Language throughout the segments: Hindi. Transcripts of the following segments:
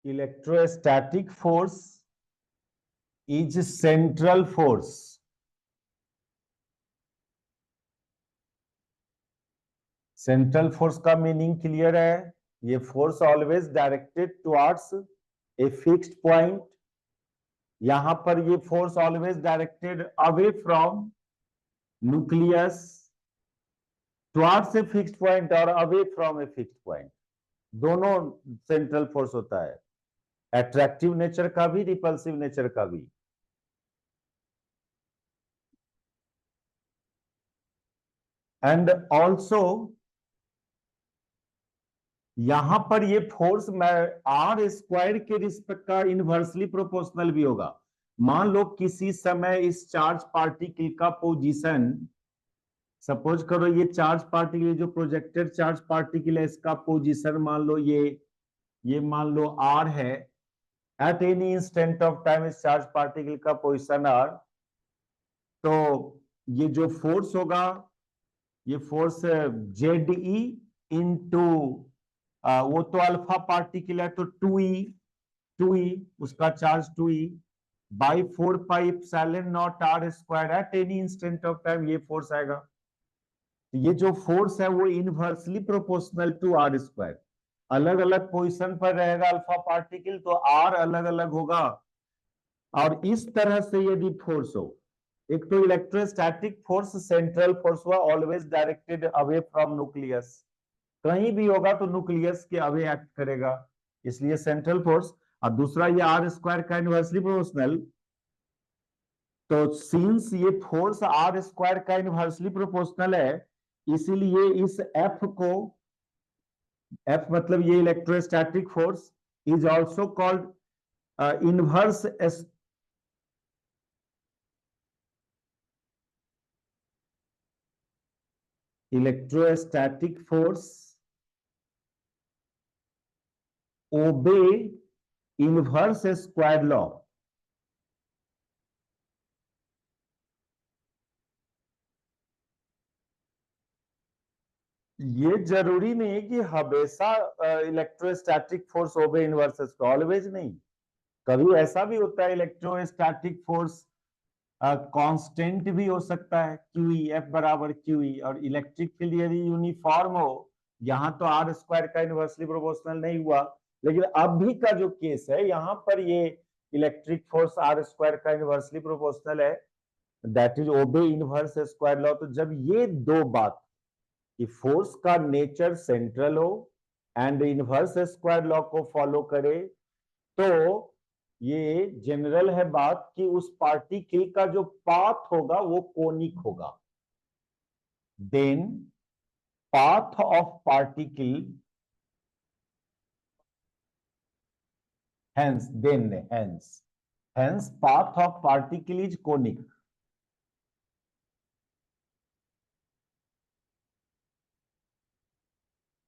Electrostatic force is central force. Central force का मीनिंग क्लियर है? ये force always directed towards a fixed point. यहां पर ये force always directed away from nucleus towards a fixed point और away from a fixed point. दोनों सेंट्रल फोर्स होता है, अट्रैक्टिव नेचर का भी, रिपल्सिव नेचर का भी। एंड ऑल्सो यहां पर ये फोर्स आर स्क्वायर के रिस्पेक्ट का इनवर्सली प्रोपोर्शनल भी होगा। मान लो किसी समय इस चार्ज पार्टिकल का पोजीशन, सपोज करो ये चार्ज पार्टिकल, जो प्रोजेक्टेड चार्ज पार्टिकल है, इसका पोजीशन मान लो ये मान लो आर है। Eight any instant of time इस चार्ज पार्टिकल का पोजीशन आर, तो ये जो फोर्स होगा, ये फोर्स जेड ई इंटू वो तो अल्फा पार्टिकल है, तो 2e उसका charge 2e by 4 pi epsilon naught R square at any instant of time, ये फोर्स आएगा। ये जो फोर्स है वो inversely proportional to R square. अलग अलग पोजीशन पर रहेगा अल्फा पार्टिकल तो आर अलग अलग होगा। और इस तरह से यदि फोर्स हो, एक तो इलेक्ट्रोस्टैटिक फोर्स सेंट्रल फोर्स हुआ, always directed away from nucleus. कहीं भी होगा तो न्यूक्लियस के अवे एक्ट करेगा, इसलिए सेंट्रल फोर्स। और दूसरा ये आर स्क्वायर का इनवर्सली प्रोपोर्शनल, तो सिंस ये फोर्स आर स्क्वायर का इनवर्सली प्रोपोर्शनल है, इसीलिए इस एफ को, एफ मतलब ये electrostatic force, is also called inverse electrostatic force obey inverse square law. ये जरूरी नहीं है कि हमेशा electrostatic force obey inverse square, always नहीं। कभी ऐसा भी होता है इलेक्ट्रोस्टैटिक फोर्स कांस्टेंट भी हो सकता है, क्यूई, एफ बराबर क्यूई। और इलेक्ट्रिक फील्ड यदि यूनिफॉर्म हो, यहाँ तो आर स्क्वायर का इनवर्सली प्रोपोर्शनल नहीं हुआ, लेकिन अभी का जो केस है यहाँ पर ये इलेक्ट्रिक फोर्स आर स्क्वायर का इनवर्सली प्रोपोर्शनल है, that is obey inverse square law. तो जब ये दो बात कि फोर्स का नेचर सेंट्रल हो एंड इनवर्स स्क्वायर लॉ को फॉलो करे, तो ये जनरल है बात कि उस पार्टिकल का जो पाथ होगा वो कोनिक होगा। Then path of particle, hence path of particle is conic.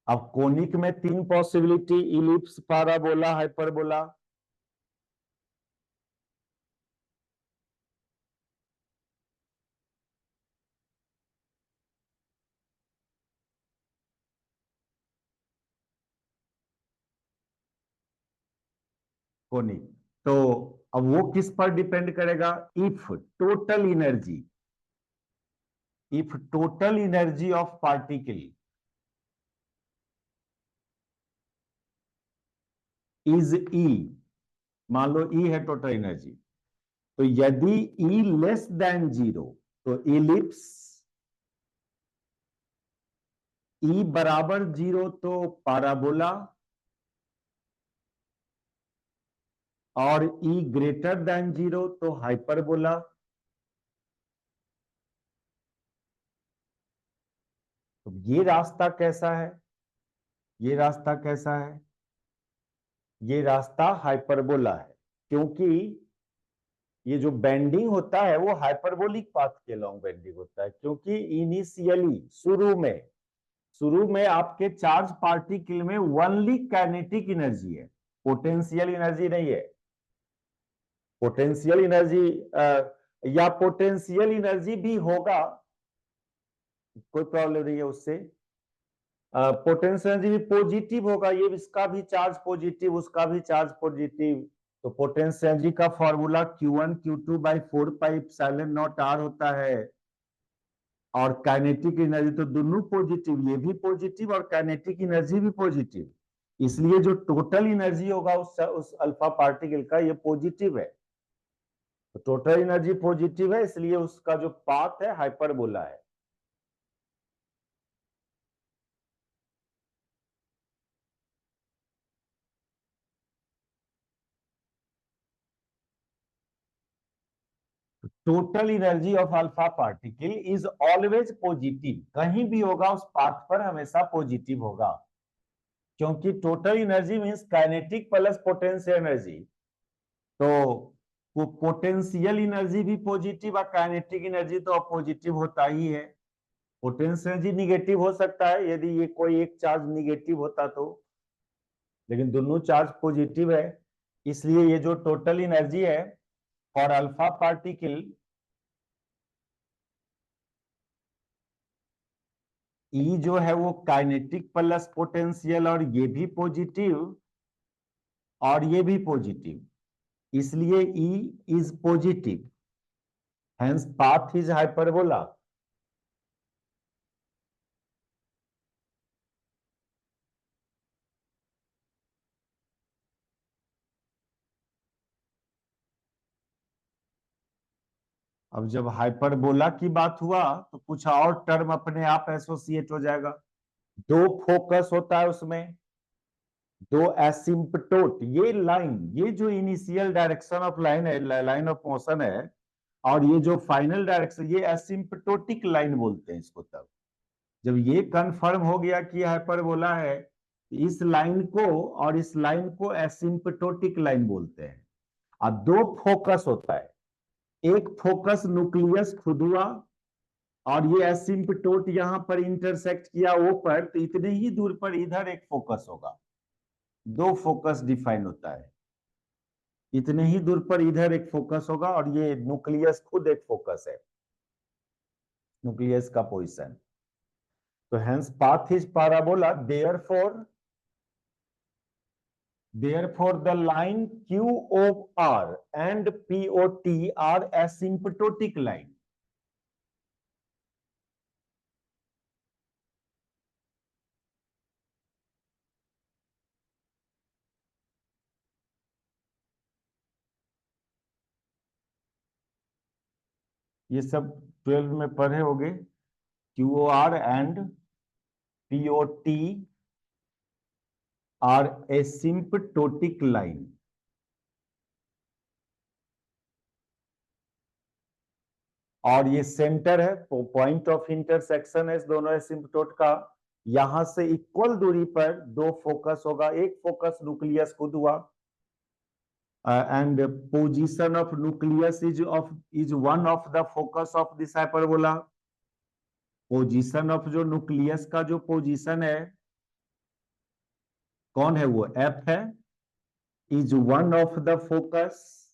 अब कोनिक में तीन possibility, ellipse, parabola, hyperbola. Conic, तो अब वो किस पर डिपेंड करेगा? If total energy of particle is E, मान लो ई है टोटल एनर्जी, तो यदि ई लेस देन 0 तो इलिप्स, ई बराबर 0 तो पैराबोला, और ई ग्रेटर देन 0 तो हाइपरबोला। तो ये रास्ता कैसा है? ये रास्ता कैसा है? ये रास्ता हाइपरबोला है, क्योंकि ये जो बेंडिंग होता है वो हाइपरबोलिक पाथ के लॉन्ग बेंडिंग होता है। क्योंकि इनिशियली शुरू में आपके चार्ज पार्टिकल में ओनली काइनेटिक एनर्जी है, पोटेंशियल एनर्जी नहीं है। पोटेंशियल एनर्जी या पोटेंशियल एनर्जी भी होगा, कोई प्रॉब्लम नहीं है उससे, पोटेंशियल एनर्जी भी पॉजिटिव होगा, ये इसका भी चार्ज पॉजिटिव, उसका भी चार्ज पॉजिटिव। तो पोटेंशियल एनर्जी का फॉर्मूला Q1 Q2/4πε0 होता है। और काइनेटिक एनर्जी तो दोनों पॉजिटिव, ये भी पॉजिटिव और काइनेटिक एनर्जी भी पॉजिटिव, इसलिए जो टोटल एनर्जी होगा उस अल्फा पार्टिकल का, ये पॉजिटिव है। तो टोटल एनर्जी पॉजिटिव है, इसलिए उसका जो पाथ है हाइपरबोला है। Total energy of alpha particle is always positive, कहीं भी होगा उस पाथ पर हमेशा पॉजिटिव होगा, क्योंकि total energy means kinetic plus potential energy. तो वो पोटेंशियल एनर्जी भी पॉजिटिव और काइनेटिक एनर्जी तो पॉजिटिव होता ही है। पोटेंशियल एनर्जी निगेटिव हो सकता है यदि ये कोई एक चार्ज निगेटिव होता तो, लेकिन दोनों चार्ज पॉजिटिव है, इसलिए ये जो टोटल एनर्जी है फॉर अल्फा पार्टिकल, ई जो है वो काइनेटिक प्लस पोटेंशियल, और ये भी पॉजिटिव और ये भी पॉजिटिव, इसलिए E is positive, hence path is hyperbola. अब जब हाइपरबोला की बात हुआ तो कुछ और टर्म अपने आप एसोसिएट हो जाएगा। दो फोकस होता है उसमें, दो एसिम्पटोट, ये लाइन, ये जो इनिशियल डायरेक्शन ऑफ लाइन है, लाइन ऑफ मोशन है, और ये जो फाइनल डायरेक्शन, ये एसिम्पटोटिक लाइन बोलते हैं इसको। तब जब ये कंफर्म हो गया कि हाइपरबोला है, इस लाइन को और इस लाइन को एसिम्पटोटिक लाइन बोलते हैं। अब दो फोकस होता है, एक फोकस न्यूक्लियस खुद हुआ, और ये एसिम्पटोट यहां पर इंटरसेक्ट किया ओ पर, तो इतने ही दूर पर इधर एक फोकस होगा। दो फोकस डिफाइन होता है, इतने ही दूर पर इधर एक फोकस होगा, और ये न्यूक्लियस खुद एक फोकस है, न्यूक्लियस का पोजीशन। तो hence path is parabola, therefore the line QOR and POT are asymptotic line. ये सब 12 में पढ़े होंगे। QOR and POT are asymptotic line. और ये सेंटर है, पॉइंट ऑफ इंटरसेक्शन है इस दोनों एसिम्पटोट का। यहां से इक्वल दूरी पर दो फोकस होगा, एक फोकस न्यूक्लियस खुद हुआ, and position of nucleus is one of the focus of this hyperbola. Position of जो न्यूक्लियस का जो पोजीशन है, कौन है वो, एफ है, is one of the focus,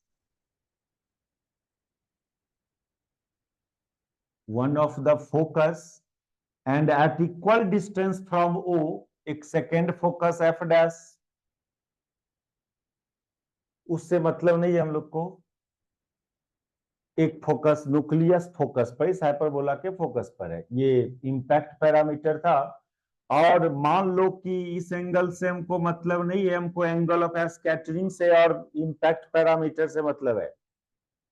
one of the focus, and at equal distance from O एक सेकेंड फोकस एफ डैश। उससे मतलब नहीं है हम लोग को, एक फोकस न्यूक्लियस फोकस पर, इस हाइपरबोला के फोकस पर है, ये इंपैक्ट पैरामीटर था। और मान लो कि इस एंगल से हमको मतलब नहीं है, हमको एंगल ऑफ स्कैटरिंग से और इंपैक्ट पैरामीटर से मतलब है।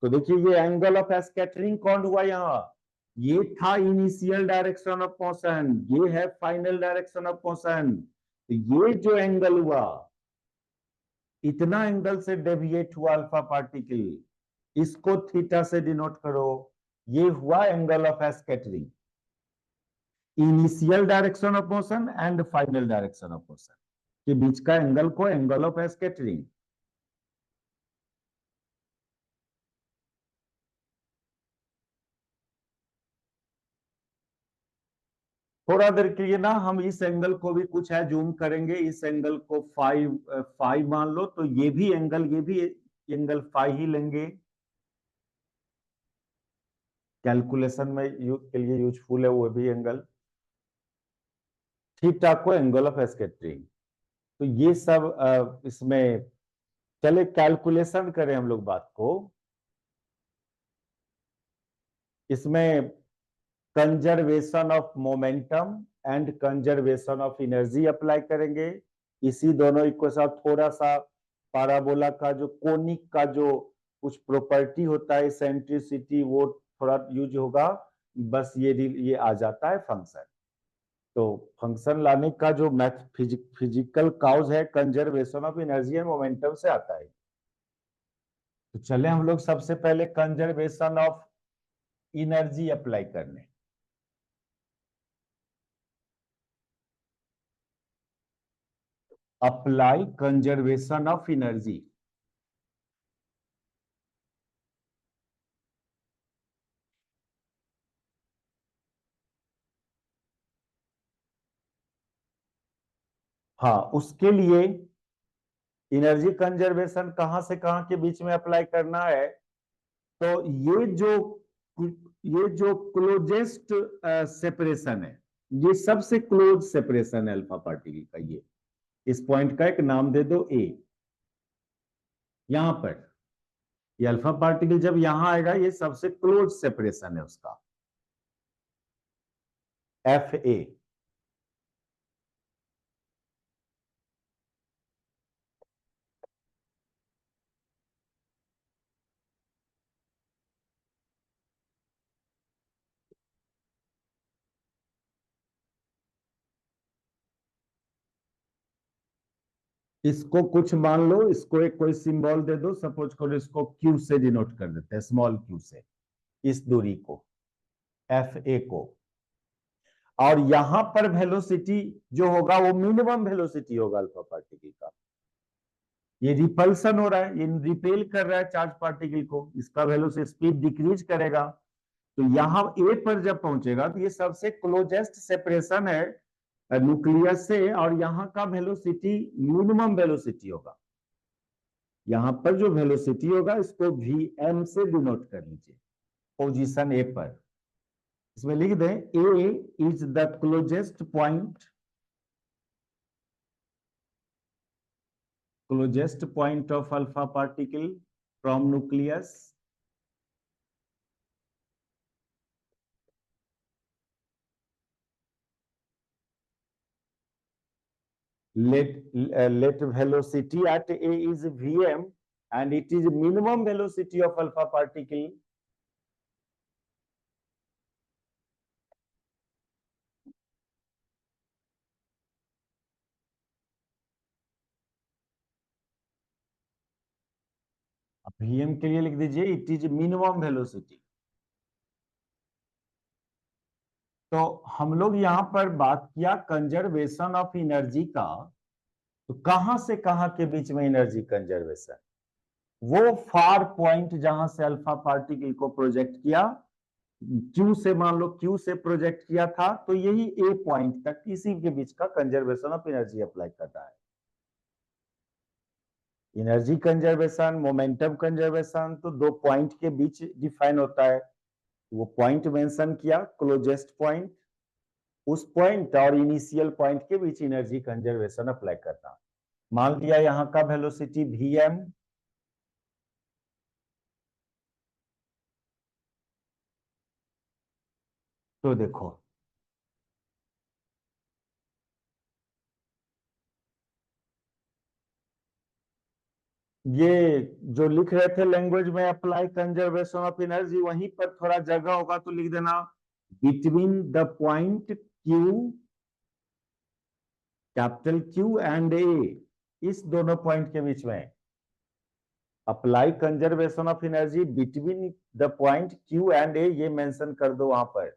तो देखिए ये एंगल ऑफ स्कैटरिंग कौन हुआ यहाँ, ये था इनिशियल डायरेक्शन ऑफ मोशन, ये है फाइनल डायरेक्शन ऑफ मोशन। तो ये जो एंगल हुआ, इतना एंगल से डेविएट हुआ अल्फा पार्टिकल, इसको थीटा से डिनोट करो, ये हुआ angle of scattering, initial direction of motion and final direction of motion के बीच का एंगल को एंगल ऑफ स्कैटरिंग। थोड़ा देर के लिए ना हम इस एंगल को भी कुछ है जूम करेंगे, इस एंगल को फाइव मान लो, तो ये भी एंगल फाइव ही लेंगे, कैलकुलेशन में के लिए यूजफुल है वो भी एंगल। थीटा को एंगल ऑफ स्कैटरिंग। तो ये सब इसमें चले कैलकुलेशन करें हम लोग बात को। इसमें conservation of momentum and conservation of energy apply करेंगे। इसी दोनों के साथ थोड़ा सा पैराबोला का जो कोनिक का जो कुछ प्रॉपर्टी होता है, सेंट्रिसिटी, वो थोड़ा यूज होगा। बस ये आ जाता है फंक्शन। तो फंक्शन लाने का जो मैथ फिजिकल काउज है conservation of energy and momentum से आता है। तो चले हम लोग सबसे पहले कंजर्वेशन ऑफ एनर्जी अप्लाई करने। Apply conservation of energy. हाँ, उसके लिए एनर्जी कंजर्वेशन कहां से कहां के बीच में अप्लाई करना है। तो ये जो क्लोजेस्ट सेपरेशन है, ये सबसे क्लोज सेपरेशन है अल्फा पार्टिकल का। ये इस पॉइंट का एक नाम दे दो ए। यहां पर ये अल्फा पार्टिकल जब यहां आएगा, ये सबसे क्लोज सेपरेशन है उसका, एफ ए। इसको कुछ मान लो, इसको एक कोई सिंबल दे दो, सपोज करो इसको क्यू से डिनोट कर देते हैं, स्मॉल क्यू से, इस दूरी को, एफ ए को। और यहां पर वेलोसिटी जो होगा वो मिनिमम वेलोसिटी होगा अल्फा पार्टिकल का। ये रिपल्सन हो रहा है, ये रिपेल कर रहा है चार्ज पार्टिकल को, इसका वेलोसिटी स्पीड डिक्रीज करेगा। तो यहां ए पर जब पहुंचेगा तो ये सबसे क्लोजेस्ट सेपरेशन है न्यूक्लियस से, और यहां का वेलोसिटी मिनिमम वेलोसिटी होगा। यहां पर जो वेलोसिटी होगा इसको वी एम से डिनोट कर लीजिए, पोजीशन ए पर। इसमें लिख दें A is the closest point of alpha particle from nucleus. let velocity at a is vm and it is minimum velocity of alpha particle. vm के लिए लिख दीजिए इट इज मिनिमम वेलोसिटी। तो हम लोग यहां पर बात किया कंजर्वेशन ऑफ एनर्जी का। तो कहां से कहां के बीच में एनर्जी कंजर्वेशन, वो फार पॉइंट जहां से अल्फा पार्टिकल को प्रोजेक्ट किया, क्यू से, मान लो क्यू से प्रोजेक्ट किया था, तो यही ए पॉइंट तक, इसी के बीच का कंजर्वेशन ऑफ एनर्जी अप्लाई करता है। एनर्जी कंजर्वेशन, मोमेंटम कंजर्वेशन तो दो पॉइंट के बीच डिफाइन होता है। वो पॉइंट मेंशन किया, क्लोजेस्ट पॉइंट, उस पॉइंट और इनिशियल पॉइंट के बीच एनर्जी कंजर्वेशन अप्लाई करना। मान लिया यहां का वेलोसिटी vm, तो देखो ये जो लिख रहे थे लैंग्वेज में अप्लाई कंजर्वेशन ऑफ एनर्जी, वहीं पर थोड़ा जगह होगा तो लिख देना between the point Q, capital Q and A, इस दोनों पॉइंट के बीच में apply conservation of energy between the point Q and A, ये मेंशन कर दो वहां पर।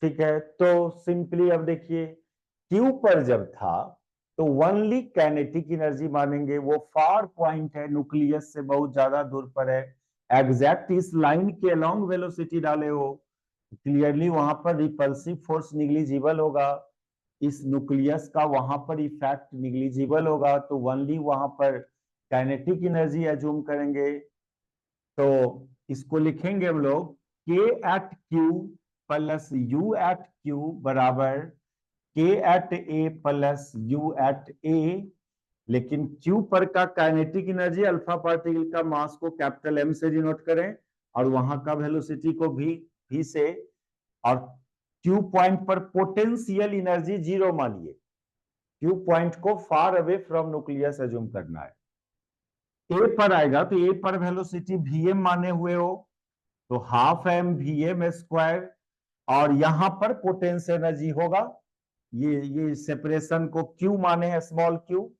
ठीक है, तो सिंपली अब देखिए क्यू पर जब था तो ओनली काइनेटिक एनर्जी मानेंगे, वो फार पॉइंट है, न्यूक्लियस से बहुत ज्यादा दूर पर है, एग्जैक्ट इस लाइन के अलोंग वेलोसिटी डाले हो, क्लियरली वहां पर रिपल्सिव फोर्स निग्लिजिबल होगा, इस न्यूक्लियस का वहां पर इफेक्ट निग्लिजिबल होगा, तो ओनली वहां पर काइनेटिक एनर्जी एज्यूम करेंगे। तो इसको लिखेंगे हम लोग K at Q plus U at Q बराबर K at A plus U at A. लेकिन क्यू पर का काइनेटिक एनर्जी अल्फा पार्टिकल का मास को कैपिटल एम से डिनोट करें और वहां का वेलोसिटी को भी से, और क्यू पॉइंट पर पोटेंशियल एनर्जी जीरो मानिए। क्यू पॉइंट को far away from nucleus assume करना है। ए पर आएगा तो ए पर वेलोसिटी वीएम माने हुए हो तो half M V M square, और यहां पर पोटेंशियल एनर्जी होगा, ये सेपरेशन को क्यू माने हैं स्मॉल क्यू,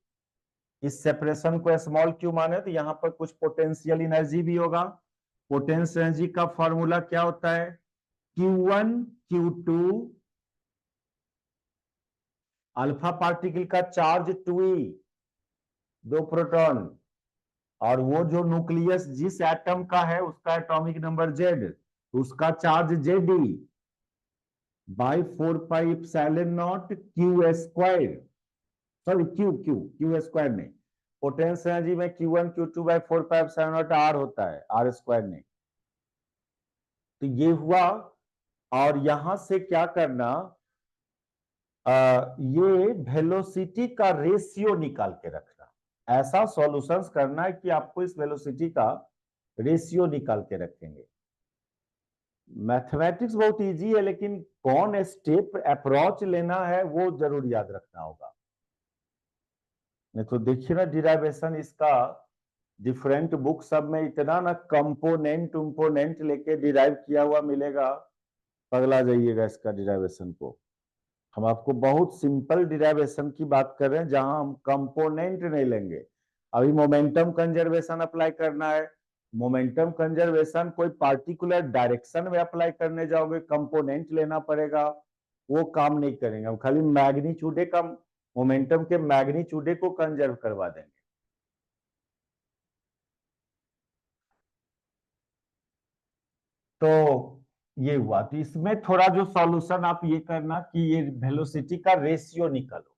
इस सेपरेशन को स्मॉल क्यू माने तो यहां पर कुछ पोटेंशियल एनर्जी भी होगा। पोटेंशियल एनर्जी का फॉर्मूला क्या होता है, Q1 Q2, अल्फा पार्टिकल का चार्ज 2e 2 प्रोटॉन, और वो जो न्यूक्लियस जिस एटम का है उसका एटॉमिक नंबर Z, उसका charge Jd by 4 pi epsilon not Q square, sorry Q square नहीं, पोटेंशियल एनर्जी में Q1 Q2 by 4 pi epsilon not R होता है, R स्क्वायर नहीं। तो ये हुआ, और यहां से क्या करना, ये वेलोसिटी का रेशियो निकाल के रखना, ऐसा सॉल्यूशंस करना है कि आपको इस वेलोसिटी का रेशियो निकाल के रखेंगे। मैथमेटिक्स बहुत इजी है, लेकिन कौन स्टेप अप्रोच लेना है वो जरूर याद रखना होगा। नहीं तो देखिए ना डिराइवेशन इसका डिफरेंट बुक सब में इतना ना कंपोनेंट लेके डिराइव किया हुआ मिलेगा, पगला जाइएगा इसका डिराइवेशन को। हम आपको बहुत सिंपल डिराइवेशन की बात कर रहे हैं जहां हम कंपोनेंट नहीं लेंगे। अभी मोमेंटम कंजर्वेशन अप्लाई करना है, मोमेंटम कंजर्वेशन कोई पार्टिकुलर डायरेक्शन में अप्लाई करने जाओगे कंपोनेंट लेना पड़ेगा, वो काम नहीं करेंगे। हम खाली मैग्नीट्यूडे का, मोमेंटम के मैग्नीट्यूडे को कंजर्व करवा देंगे। तो ये हुआ, तो इसमें थोड़ा जो सॉल्यूशन आप ये करना कि ये वेलोसिटी का रेशियो निकालो।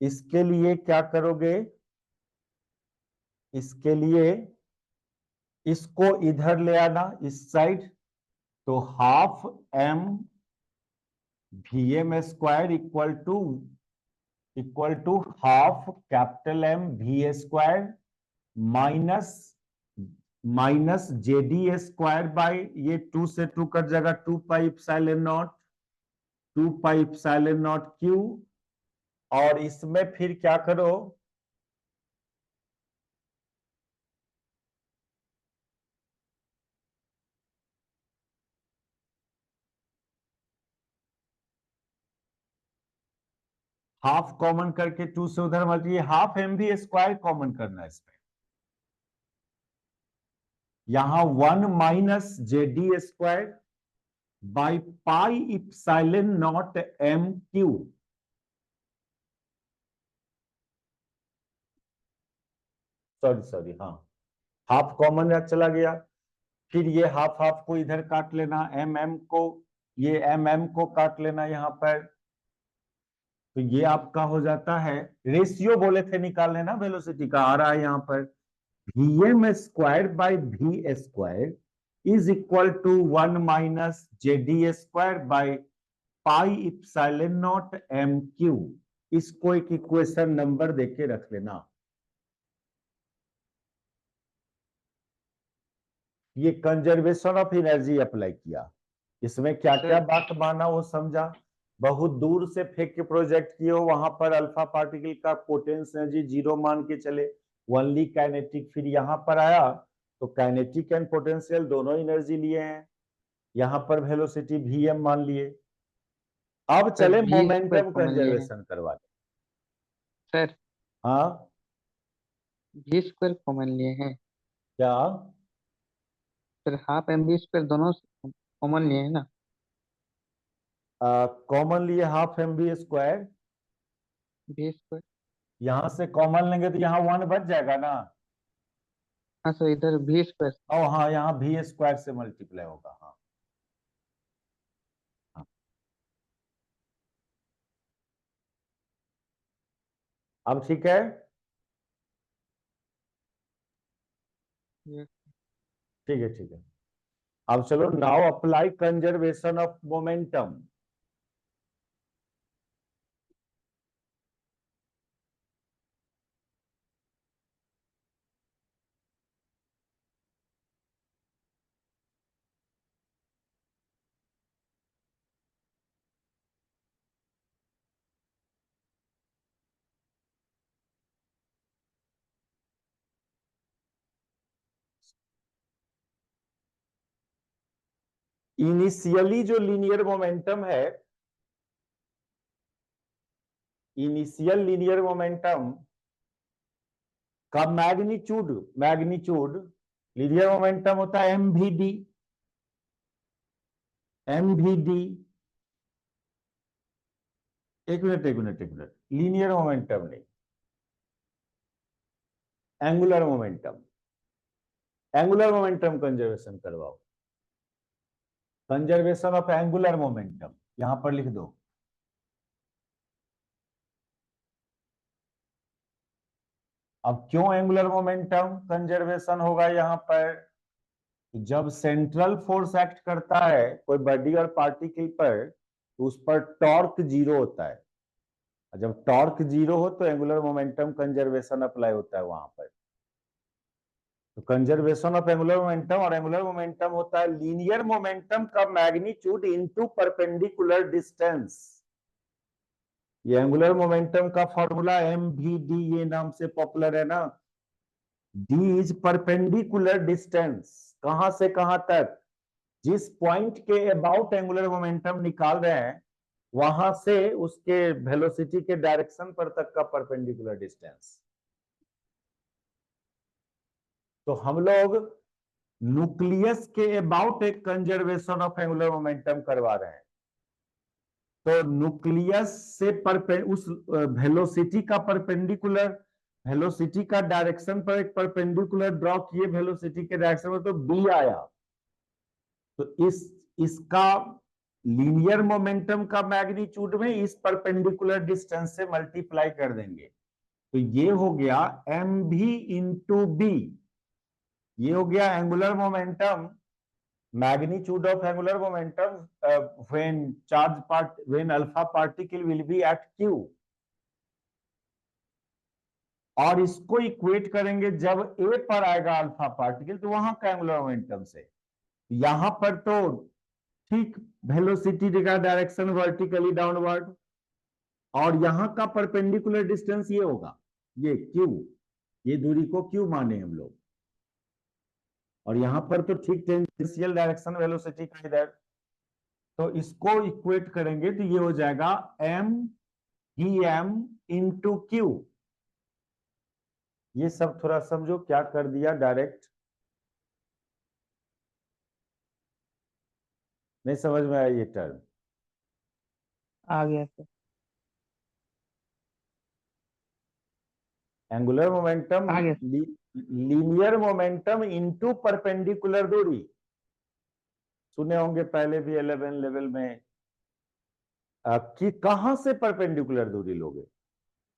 इसके लिए क्या करोगे, इसके लिए इसको इधर ले आना इस साइड, तो half M V M square equal to half capital M V square minus minus Z e square by, ये 2 से 2 कट जाएगा, 2 पाई एप्सिलॉन नॉट क्यू। और इसमें फिर क्या करो, हाफ कॉमन करके 2 से उधर multiply, half M V square common करना है इसमें, यहां 1 minus Z e square by pi epsilon naught M Q. Sorry हाँ, हाफ कॉमन चला गया, फिर ये हाफ हाफ को इधर काट लेना, एम को, ये एम को काट लेना यहां पर, तो ये आपका हो जाता है, रेशियो बोले थे निकाल लेना वेलोसिटी का, आ रहा है यहां पर V M square by V square is equal to 1 minus Z e square by pi epsilon naught M Q. इसको एक इक्वेशन नंबर देके रख लेना। ये कंजर्वेशन ऑफ एनर्जी अप्लाई किया, इसमें क्या क्या बात माना वो समझा, बहुत दूर से फेंक के प्रोजेक्ट किए हो, वहां पर अल्फा पार्टिकल का पोटेंशियल एनर्जी जीरो मान के चले, ओनली काइनेटिक, फिर यहां पर आया तो काइनेटिक एंड पोटेंशियल दोनों एनर्जी लिए हैं, यहां पर वेलोसिटी वीएम मान लिए। अब सर चले भी स्क्वायर मोमेंटम कॉमन लिए हैं कंजर्वेशन करवा ले। सर, हाँ भी स्क्वायर कॉमन लिए हैं क्या, sir, half M B square दोनों कॉमन लिए हैं ना। कॉमन लिए हाफ एम बी स्क्वायर, भी स्क्वायर, यहां से कॉमन लेंगे तो यहाँ 1 बच जाएगा ना, हाँ सर, इधर भी स्क्वायर। और हाँ यहाँ भी स्क्वायर से मल्टीप्लाई होगा, हाँ हाँ। अब ठीक है, ठीक है ठीक है। अब चलो, now apply conservation of momentum. Initially जो लीनियर मोमेंटम है, इनिशियल लीनियर मोमेंटम का मैग्नीट्यूड, मैग्नीट्यूड लीनियर मोमेंटम होता है एमवीडी, एमवीडी। एक मिनट एक मिनट एक मिनट, लीनियर मोमेंटम नहीं, angular momentum. Angular momentum conservation करवाओ, कंजर्वेशन ऑफ एंगुलर मोमेंटम यहां पर लिख दो। अब क्यों एंगुलर मोमेंटम कंजर्वेशन होगा यहां पर? जब सेंट्रल फोर्स एक्ट करता है कोई बॉडी और पार्टिकल पर, तो उस पर टॉर्क जीरो होता है। जब टॉर्क जीरो हो तो एंगुलर मोमेंटम कंजर्वेशन अप्लाई होता है वहां पर। तो कंजर्वेशन ऑफ एंगुलर मोमेंटम, और एंगुलर मोमेंटम होता है लीनियर मोमेंटम का मैग्नीट्यूड इनटू परपेंडिकुलर डिस्टेंस। ये एंगुलर मोमेंटम का फॉर्मूला एमवीडी, ये नाम से पॉपुलर है ना। डी इज परपेंडिकुलर डिस्टेंस, कहां से कहां तक? जिस पॉइंट के अबाउट एंगुलर मोमेंटम निकाल रहे हैं वहां से उसके वेलोसिटी के डायरेक्शन पर तक का परपेंडिकुलर डिस्टेंस। तो हम लोग न्यूक्लियस के अबाउट एक कंजर्वेशन ऑफ एंगुलर मोमेंटम करवा रहे हैं। तो न्यूक्लियस से उस वेलोसिटी का परपेंडिकुलर, वेलोसिटी का डायरेक्शन पर एक परपेंडिकुलर ड्रॉ किए वेलोसिटी के डायरेक्शन में, तो बी आया। तो इसका लीनियर मोमेंटम का मैग्नीट्यूड में इस परपेंडिकुलर डिस्टेंस से मल्टीप्लाई कर देंगे, तो ये हो गया एम भी इंटू बी। ये हो गया angular momentum, magnitude of angular momentum when alpha particle will be at q। और इसको इक्वेट करेंगे जब ए पर आएगा अल्फा पार्टिकल, तो वहां का एंगुलर मोमेंटम से। यहां पर तो ठीक वेलोसिटी का डायरेक्शन वर्टिकली डाउनवर्ड, और यहां का परपेंडिकुलर डिस्टेंस ये होगा, ये क्यू, ये दूरी को क्यू माने हम लोग। और यहां पर तो ठीक टेंजेंशियल डायरेक्शन वेलोसिटी का इधर, तो इसको इक्वेट करेंगे तो ये हो जाएगा M E M into Q. ये सब थोड़ा समझो क्या कर दिया डायरेक्ट, नहीं समझ में आया ये टर्म? आ गया सर। एंगुलर मोमेंटम, आ गया। लीनियर मोमेंटम इंटू परपेंडिकुलर दूरी, सुने होंगे पहले भी 11 लेवल में। कि कहां से परपेंडिकुलर दूरी लोगे?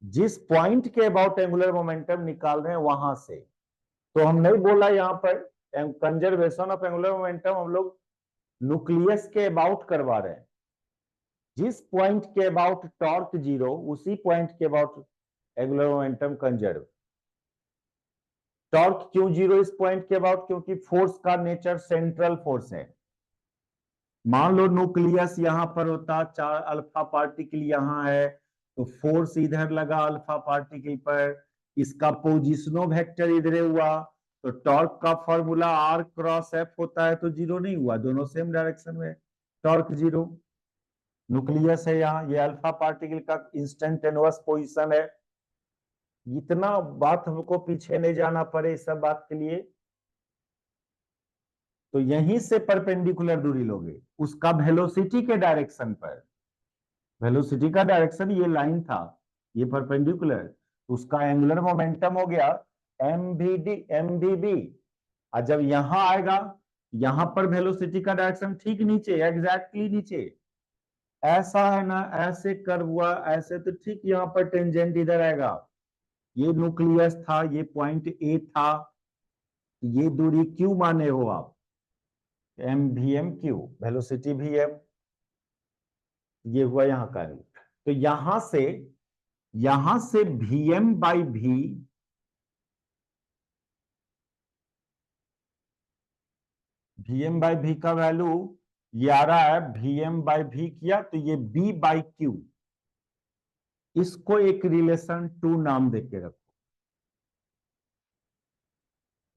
जिस पॉइंट के अबाउट एंगुलर मोमेंटम निकाल रहे हैं वहां से। तो हम नहीं बोला यहां पर कंजर्वेशन ऑफ एंगुलर मोमेंटम हम लोग न्यूक्लियस के अबाउट करवा रहे हैं। जिस पॉइंट के अबाउट टॉर्क जीरो, उसी पॉइंट के about angular momentum conserve. Torque क्यों जीरो इस पॉइंट के अबाउट? क्योंकि फोर्स का नेचर सेंट्रल फोर्स है। मान लो न्यूक्लियस यहां पर होता, चार अल्फा पार्टिकल यहां है, तो फोर्स इधर लगा अल्फा पार्टिकल पर, इसका पोजिशनो वेक्टर इधर हुआ, तो टॉर्क का फॉर्मूला आर क्रॉस एफ होता है, तो जीरो नहीं हुआ, दोनों सेम डायरेक्शन में, टॉर्क जीरो। न्यूक्लियस है यहाँ, ये अल्फा पार्टिकल का इंस्टेंटेनियस पोजीशन है। इतना बात हमको पीछे नहीं जाना पड़े इस सब बात के लिए। तो यहीं से परपेंडिकुलर दूरी लोगे उसका वेलोसिटी के डायरेक्शन पर। वेलोसिटी का डायरेक्शन ये लाइन था, ये परपेंडिकुलर, उसका एंगुलर मोमेंटम हो गया एमवीबी। और जब यहां आएगा, यहां पर वेलोसिटी का डायरेक्शन ठीक नीचे, एग्जैक्टली नीचे, ऐसा है ना, ऐसे कर्व हुआ ऐसे, तो ठीक यहां पर टेंजेंट इधर आएगा। ये न्यूक्लियस था, ये पॉइंट ए था, ये दूरी क्यू माने हो आप। M V M Q, velocity भी एम, ये हुआ यहाँ का रूट। तो यहां से वी एम बाई वी का वैल्यू ये आ रहा है, वी एम बाई वी किया तो ये बी बाई क्यू, इसको एक रिलेशन 2 नाम देके रखो।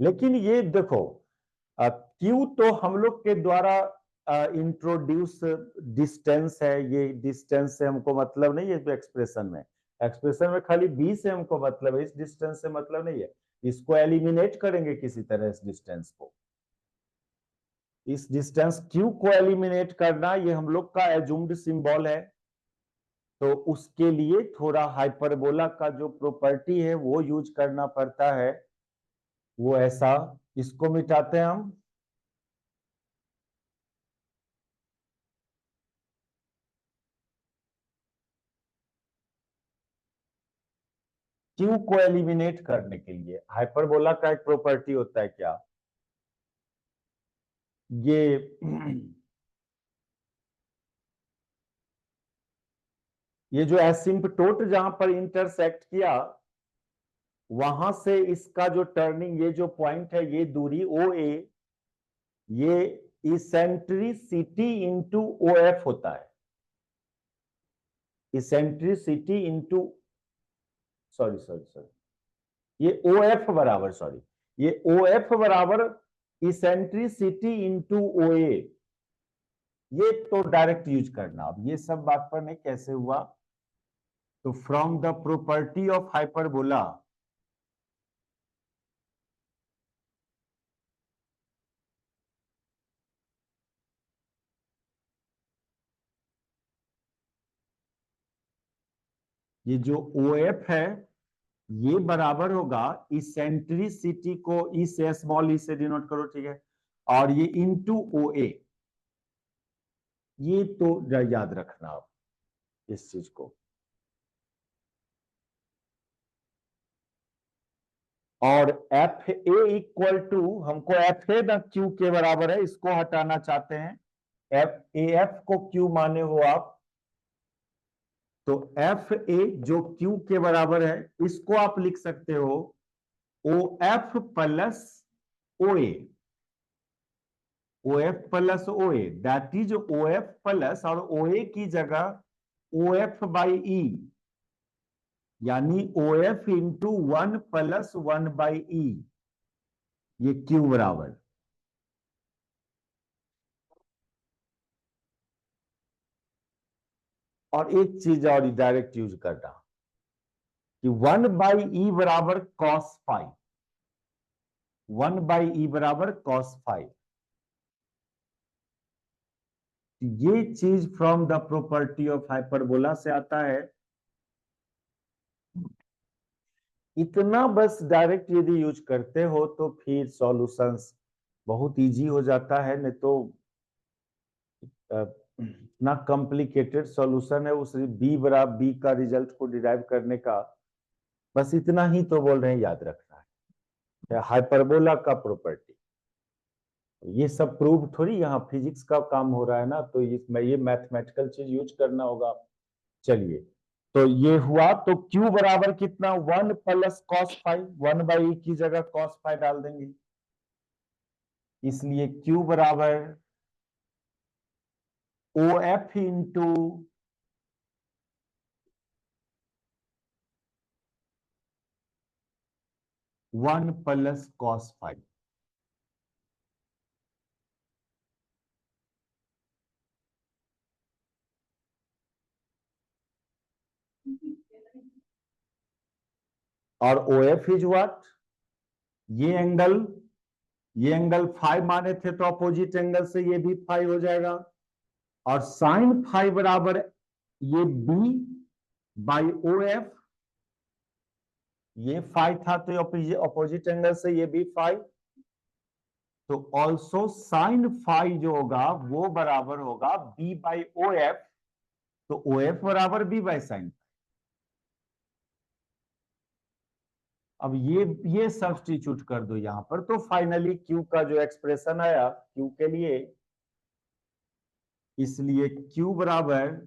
लेकिन ये देखो, क्यू तो हम लोग के द्वारा इंट्रोड्यूस डिस्टेंस है, ये डिस्टेंस से हमको मतलब नहीं है। एक्सप्रेशन में खाली बी से हमको मतलब है, इस डिस्टेंस से मतलब नहीं है। इसको एलिमिनेट करेंगे किसी तरह, इस डिस्टेंस को, इस डिस्टेंस क्यू को एलिमिनेट करना, ये हम लोग का एज्यूम्ड सिंबल है। तो उसके लिए थोड़ा हाइपरबोला का जो प्रॉपर्टी है वो यूज करना पड़ता है, वो ऐसा। इसको मिटाते हैं हम, क्यू को एलिमिनेट करने के लिए हाइपरबोला का एक प्रॉपर्टी होता है क्या, ये जो एसिम्पटोट जहां पर इंटरसेक्ट किया, वहां से इसका जो टर्निंग, ये जो पॉइंट है, ये दूरी ओ ए, ये इसेंट्रिसिटी इंटू ओ एफ होता है। Eccentricity into, sorry sorry sorry, ये ओ एफ बराबर, सॉरी, ये ओ एफ बराबर इसेंट्रिसिटी इंटू ओ ए, ये तो डायरेक्ट यूज करना। अब ये सब बात पर नहीं, कैसे हुआ, तो from the property of hyperbola, ये जो ओ एफ है ये बराबर होगा इसेंट्रिसिटी को ई से, स्मॉल ई से डिनोट करो, ठीक है, और ये इंटू ओ ए, ये तो याद रखना आप इस चीज को। और एफ ए इक्वल टू, हमको एफ ए ना क्यू के बराबर है, इसको हटाना चाहते हैं। एफ ए एफ को क्यू माने हो आप, तो एफ ए जो क्यू के बराबर है, इसको आप लिख सकते हो O F plus O A, O F plus O A, that is O F plus, और ओ ए की जगह ओ एफ बाई ई, यानी ओ एफ इंटू 1 + 1/e, ये क्यू बराबर। और एक चीज और डायरेक्ट यूज करना कि 1/e बराबर cos फाई, 1/e बराबर cos फाई, ये चीज from the property of hyperbola से आता है। इतना बस डायरेक्ट यदि यूज करते हो तो फिर सॉल्यूशंस बहुत इजी हो जाता है, नहीं तो इतना कॉम्प्लिकेटेड सॉल्यूशन है उस बी बराबर बी का रिजल्ट को डिराइव करने का। बस इतना ही तो बोल रहे हैं, याद रखना है हाइपरबोला का प्रॉपर्टी। ये सब प्रूव थोड़ी यहाँ फिजिक्स का काम हो रहा है ना, तो इसमें ये मैथमेटिकल चीज यूज करना होगा। चलिए, तो ये हुआ, तो Q बराबर कितना, 1 + cos फाई, 1/e की जगह cos फाई डाल देंगे, इसलिए Q बराबर O F into 1 + cos phi. और ओ एफ इज व्हाट, ये एंगल, ये एंगल फाई माने थे तो अपोजिट एंगल से ये भी फाई हो जाएगा, और साइन फाई बराबर ये बी बाई ओ एफ, ये फाई था तो अपोजिट एंगल से ये भी फाई, तो ऑल्सो साइन फाई जो होगा वो बराबर होगा बी बाई ओ एफ, तो ओ एफ बराबर बी बाई साइन। अब ये सब्स्टिट्यूट कर दो यहां पर, तो फाइनली क्यू का जो एक्सप्रेशन आया क्यू के लिए, इसलिए क्यू बराबर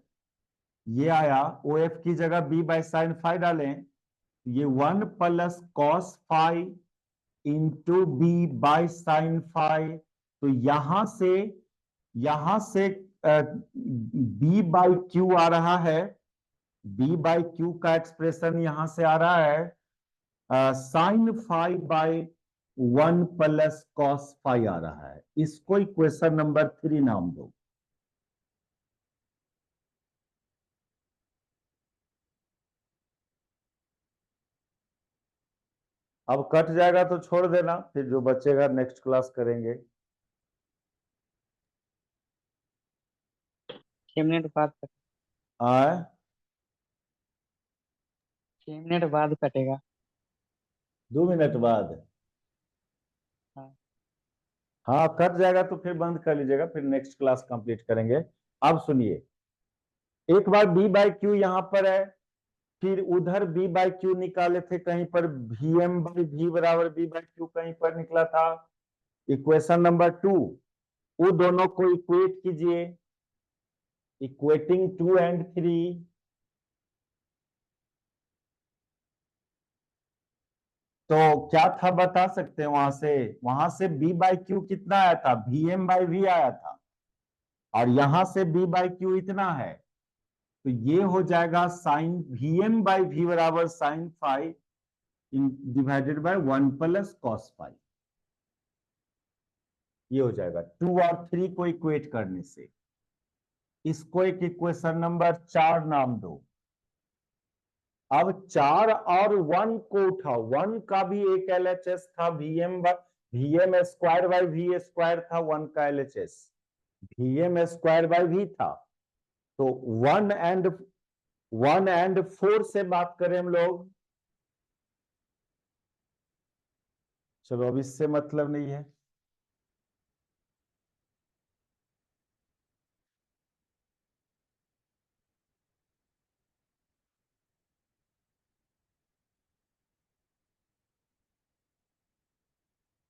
ये आया, ओ एफ की जगह बी बाई साइन फाइव डालें, ये 1 plus cos five into B by sine five. तो यहां से बी बाई क्यू आ रहा है, बी बाई क्यू का एक्सप्रेशन यहां से आ रहा है sine five by 1 plus cos five आ रहा है। इसको इक्वेशन नंबर 3 नाम दो। अब कट जाएगा तो छोड़ देना, फिर जो बचेगा नेक्स्ट क्लास करेंगे। 6 मिनट बाद आए 6 मिनट बाद कटेगा। 2 मिनट बाद, हाँ। हाँ कट जाएगा तो फिर बंद कर लीजिएगा, फिर नेक्स्ट क्लास कंप्लीट करेंगे। अब सुनिए, एक बार बी बाई क्यू यहां पर है, फिर उधर बी बाई क्यू निकाले थे कहीं पर, वी एम बाई वी बराबर बी बाई क्यू कहीं पर निकला था। इक्वेशन नंबर 2, वो दोनों को इक्वेट कीजिए, इक्वेटिंग 2 एंड 3। तो क्या था बता सकते हैं, वहां से बी बाई क्यू कितना आया था, वी एम बाई वी आया था, और यहां से बी बाई क्यू इतना है। तो ये हो जाएगा sine V M by V बराबर sine five divided by 1 plus cos five. ये हो जाएगा 2 और 3 को इक्वेट करने से। इसको एक इक्वेशन नंबर 4 नाम दो। अब 4 और 1 को उठाओ, 1 का भी एक एलएचएस था, V M square by V square था 1 का LHS, V M square by V था। तो 1 एंड 4 से बात करें हम लोग, चलो अब इससे मतलब नहीं है।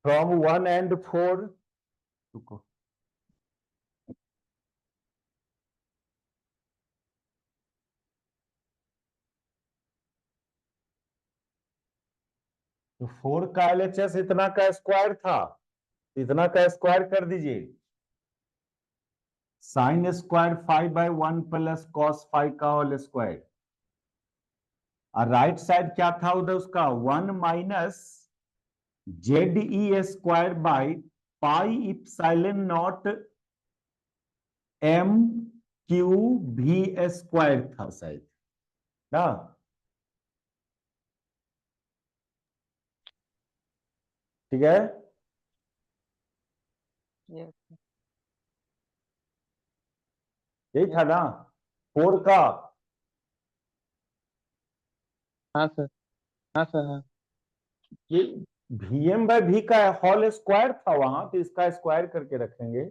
फ्रॉम 1 एंड 4, रुको, तो 4 का एलएचएस इतना का स्क्वायर था, इतना का स्क्वायर कर दीजिए, साइन स्क्वायर 5/1 प्लस कॉस 5 का होल स्क्वायर। और राइट साइड क्या था उधर उसका, 1 minus Z e square by pi epsilon naught M Q भी स्क्वायर था शायद ना। ठीक है, यस। यही यस। था ना 4 का। हाँ सर। हाँ सर। हाँ। ये वी एम बाई वी का होल स्क्वायर था वहां, तो इसका स्क्वायर करके रखेंगे,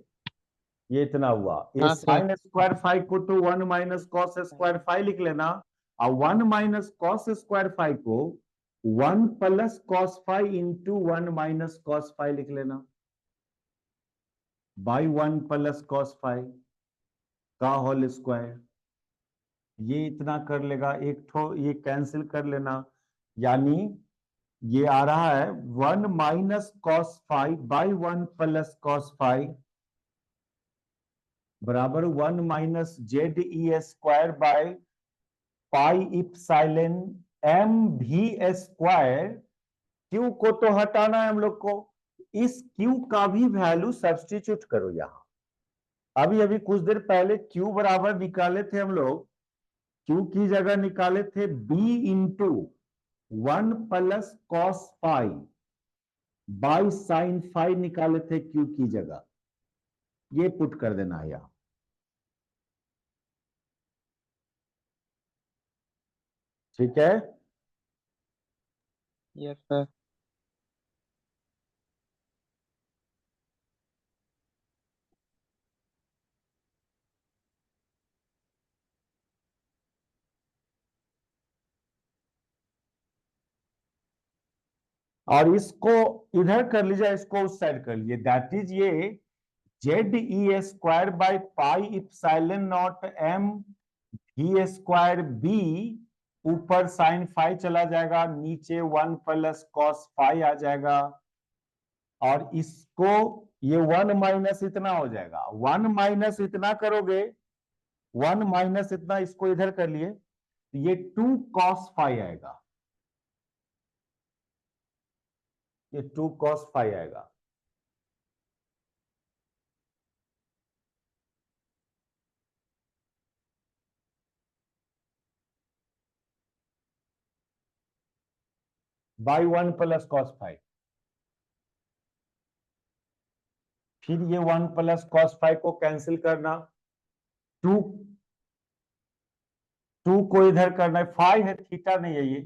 ये इतना हुआ। ये हाँ सर। साइन स्क्वायर फाइव को तो 1 माइनस कॉस स्क्वायर फाइव लिख लेना, और 1 माइनस कॉस स्क्वायर फाइव को 1 plus cos five into 1 minus cos five लिख लेना, बाई 1 प्लस कॉस फाइव का होल स्क्वायर। ये इतना कर लेगा, एक ठो ये कैंसिल कर लेना, यानी ये आ रहा है 1 minus cos five by 1 plus cos five बराबर 1 minus Z e square by pi epsilon M भी स्क्वायर। क्यू को तो हटाना है हम लोग को, इस क्यू का भी वैल्यू सब्स्टिट्यूट करो यहां। अभी अभी कुछ देर पहले क्यू बराबर निकाले थे हम लोग, क्यू की जगह निकाले थे B into 1 plus cos five by sine five निकाले थे क्यू की जगह, ये पुट कर देना है यहां। ठीक है, यस सर। और इसको इधर कर लीजिए, इसको उस साइड कर लीजिए, दैट इज ये ZE² pi not M V²B, ऊपर साइन फाई चला जाएगा, नीचे 1 प्लस कॉस फाई आ जाएगा, और इसको ये 1 माइनस इतना हो जाएगा, 1 माइनस इतना करोगे, 1 माइनस इतना, इसको इधर कर लिए तो ये 2 कॉस फाई आएगा, ये 2 कॉस फाई आएगा। बाई 1 प्लस कॉस फाई, फिर ये 1 प्लस कॉस फाई को कैंसिल करना, 2 को इधर करना है, फाई है, थीटा नहीं है ये,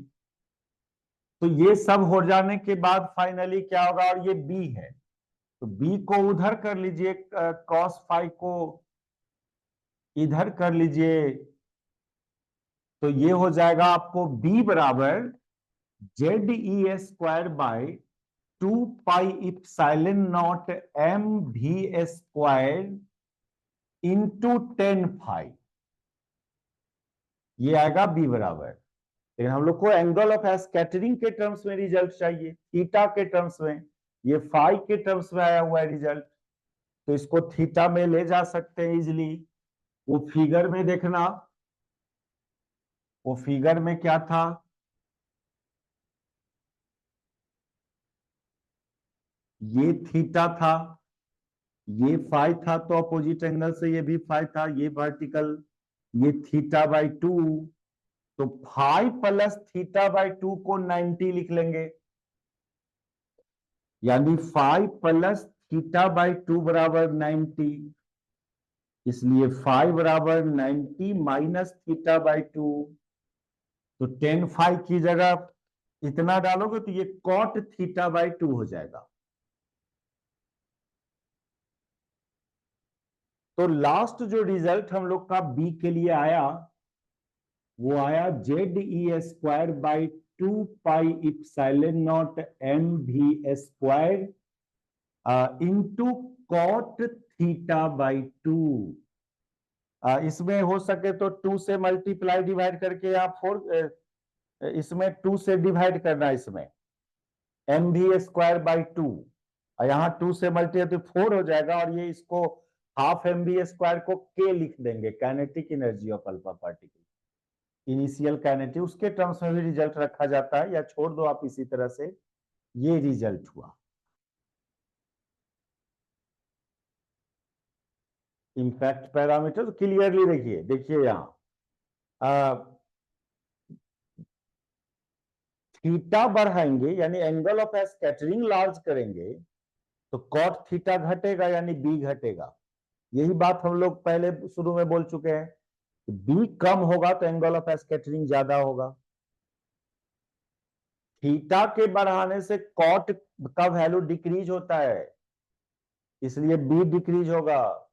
तो ये सब हो जाने के बाद फाइनली क्या होगा, और ये बी है तो बी को उधर कर लीजिए, कॉस फाई को इधर कर लीजिए, तो ये हो जाएगा आपको बी बराबर ZE²/2 पाई M V² इंटू 10 फाई, ये आएगा बी बराबर। लेकिन हम लोग को एंगल ऑफ स्कैटरिंग के टर्म्स में रिजल्ट चाहिए, थीटा के टर्म्स में, ये फाई के टर्म्स में आया हुआ है रिजल्ट, तो इसको थीटा में ले जा सकते हैं इजिली। वो फिगर में देखना, वो फिगर में क्या था, ये थीटा था, ये फाई था, तो अपोजिट एंगल से ये भी फाई था, ये वर्टिकल, ये θ/2, तो फाई प्लस θ/2 को 90 लिख लेंगे, यानी फाई प्लस θ/2 बराबर 90, इसलिए फाई बराबर 90 माइनस θ/2, तो 10 फाई की जगह इतना डालोगे तो ये cot θ/2 हो जाएगा। तो लास्ट जो रिजल्ट हम लोग का बी के लिए आया, वो आया ZE²/2 पाई M V² इंटू कॉट θ/2। इसमें हो सके तो 2 से मल्टीप्लाई डिवाइड करके या 4, इसमें 2 से डिवाइड करना, इसमें M V²/2, यहाँ 2 से मल्टीप्लाई तो 4 हो जाएगा, और ये इसको हाफ M V² को K लिख देंगे, kinetic energy of alpha particle, initial kinetic, उसके टर्म्स में भी रिजल्ट रखा जाता है, या छोड़ दो आप इसी तरह से, ये रिजल्ट हुआ। इम्पैक्ट पैरामीटर क्लियरली देखिए, यहां थीटा बढ़ाएंगे यानी एंगल ऑफ स्कैटरिंग लार्ज करेंगे, तो कॉट थीटा घटेगा यानी बी घटेगा। यही बात हम लोग पहले शुरू में बोल चुके हैं, बी कम होगा तो एंगल ऑफ स्कैटरिंग ज्यादा होगा, थीटा के बढ़ाने से कॉट का वैल्यू डिक्रीज होता है, इसलिए बी डिक्रीज होगा,